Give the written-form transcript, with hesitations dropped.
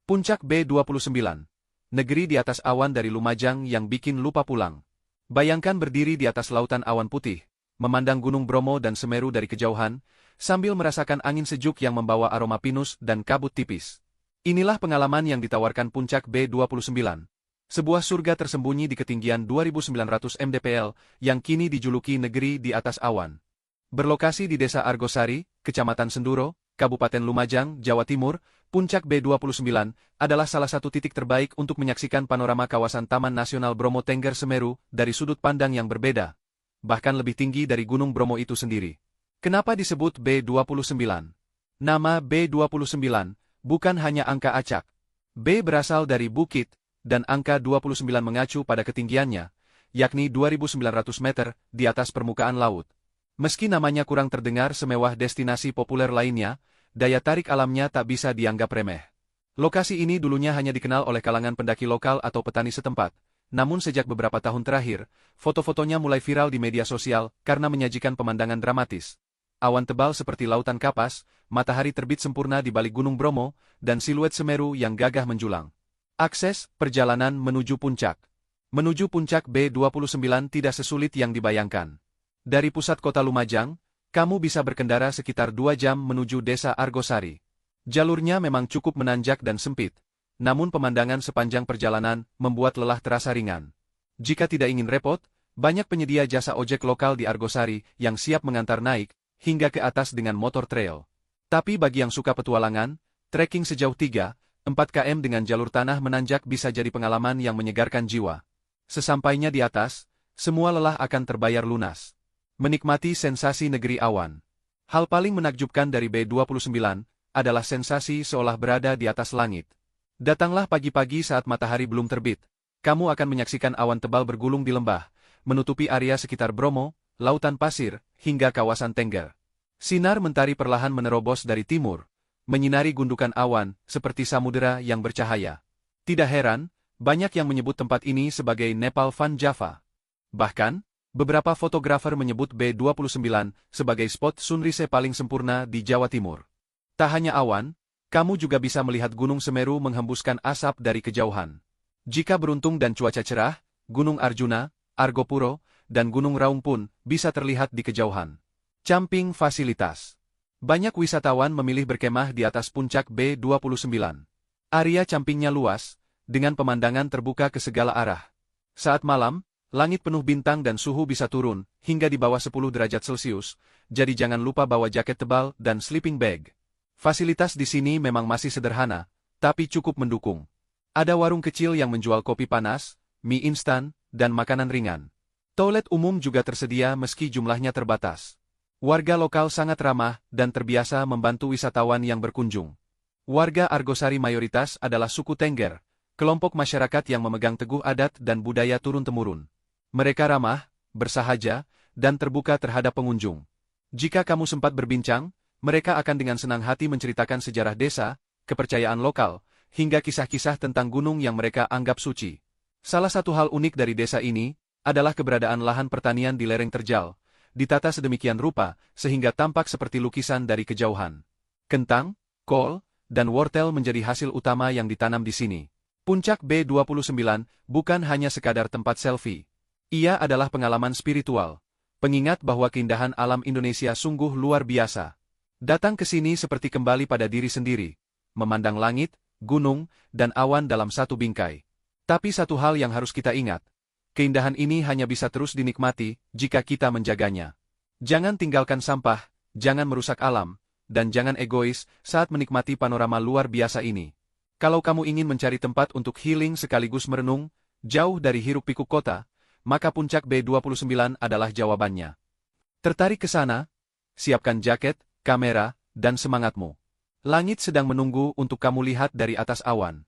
Puncak B29. Negeri di atas awan dari Lumajang yang bikin lupa pulang. Bayangkan berdiri di atas lautan awan putih, memandang Gunung Bromo dan Semeru dari kejauhan, sambil merasakan angin sejuk yang membawa aroma pinus dan kabut tipis. Inilah pengalaman yang ditawarkan Puncak B29. Sebuah surga tersembunyi di ketinggian 2.900 mdpl yang kini dijuluki negeri di atas awan. Berlokasi di Desa Argosari, Kecamatan Senduro, Kabupaten Lumajang, Jawa Timur, Puncak B29 adalah salah satu titik terbaik untuk menyaksikan panorama kawasan Taman Nasional Bromo Tengger Semeru dari sudut pandang yang berbeda, bahkan lebih tinggi dari Gunung Bromo itu sendiri. Kenapa disebut B29? Nama B29 bukan hanya angka acak. B berasal dari bukit, dan angka 29 mengacu pada ketinggiannya, yakni 2.900 meter di atas permukaan laut. Meski namanya kurang terdengar semewah destinasi populer lainnya, daya tarik alamnya tak bisa dianggap remeh. Lokasi ini dulunya hanya dikenal oleh kalangan pendaki lokal atau petani setempat, namun sejak beberapa tahun terakhir, foto-fotonya mulai viral di media sosial karena menyajikan pemandangan dramatis. Awan tebal seperti lautan kapas, matahari terbit sempurna di balik Gunung Bromo, dan siluet Semeru yang gagah menjulang. Akses, perjalanan menuju puncak. Menuju puncak B29 tidak sesulit yang dibayangkan. Dari pusat kota Lumajang, kamu bisa berkendara sekitar 2 jam menuju Desa Argosari. Jalurnya memang cukup menanjak dan sempit, namun pemandangan sepanjang perjalanan membuat lelah terasa ringan. Jika tidak ingin repot, banyak penyedia jasa ojek lokal di Argosari yang siap mengantar naik hingga ke atas dengan motor trail. Tapi bagi yang suka petualangan, trekking sejauh 3-4 km dengan jalur tanah menanjak bisa jadi pengalaman yang menyegarkan jiwa. Sesampainya di atas, semua lelah akan terbayar lunas. Menikmati sensasi negeri awan. Hal paling menakjubkan dari B29 adalah sensasi seolah berada di atas langit. Datanglah pagi-pagi saat matahari belum terbit. Kamu akan menyaksikan awan tebal bergulung di lembah, menutupi area sekitar Bromo, lautan pasir, hingga kawasan Tengger. Sinar mentari perlahan menerobos dari timur, menyinari gundukan awan seperti samudera yang bercahaya. Tidak heran, banyak yang menyebut tempat ini sebagai Nepal Van Java. Bahkan, beberapa fotografer menyebut B29 sebagai spot sunrise paling sempurna di Jawa Timur. Tak hanya awan, kamu juga bisa melihat Gunung Semeru menghembuskan asap dari kejauhan. Jika beruntung dan cuaca cerah, Gunung Arjuna, Argopuro, dan Gunung Raung pun bisa terlihat di kejauhan. Camping fasilitas. Banyak wisatawan memilih berkemah di atas puncak B29. Area campingnya luas, dengan pemandangan terbuka ke segala arah. Saat malam, langit penuh bintang dan suhu bisa turun hingga di bawah 10 derajat Celcius, jadi jangan lupa bawa jaket tebal dan sleeping bag. Fasilitas di sini memang masih sederhana, tapi cukup mendukung. Ada warung kecil yang menjual kopi panas, mie instan, dan makanan ringan. Toilet umum juga tersedia meski jumlahnya terbatas. Warga lokal sangat ramah dan terbiasa membantu wisatawan yang berkunjung. Warga Argosari mayoritas adalah suku Tengger, kelompok masyarakat yang memegang teguh adat dan budaya turun-temurun. Mereka ramah, bersahaja, dan terbuka terhadap pengunjung. Jika kamu sempat berbincang, mereka akan dengan senang hati menceritakan sejarah desa, kepercayaan lokal, hingga kisah-kisah tentang gunung yang mereka anggap suci. Salah satu hal unik dari desa ini adalah keberadaan lahan pertanian di lereng terjal, ditata sedemikian rupa sehingga tampak seperti lukisan dari kejauhan. Kentang, kol, dan wortel menjadi hasil utama yang ditanam di sini. Puncak B29 bukan hanya sekadar tempat selfie. Ia adalah pengalaman spiritual, pengingat bahwa keindahan alam Indonesia sungguh luar biasa. Datang ke sini seperti kembali pada diri sendiri, memandang langit, gunung, dan awan dalam satu bingkai. Tapi satu hal yang harus kita ingat, keindahan ini hanya bisa terus dinikmati jika kita menjaganya. Jangan tinggalkan sampah, jangan merusak alam, dan jangan egois saat menikmati panorama luar biasa ini. Kalau kamu ingin mencari tempat untuk healing sekaligus merenung, jauh dari hiruk-pikuk kota, maka puncak B29 adalah jawabannya. Tertarik ke sana? Siapkan jaket, kamera, dan semangatmu. Langit sedang menunggu untuk kamu lihat dari atas awan.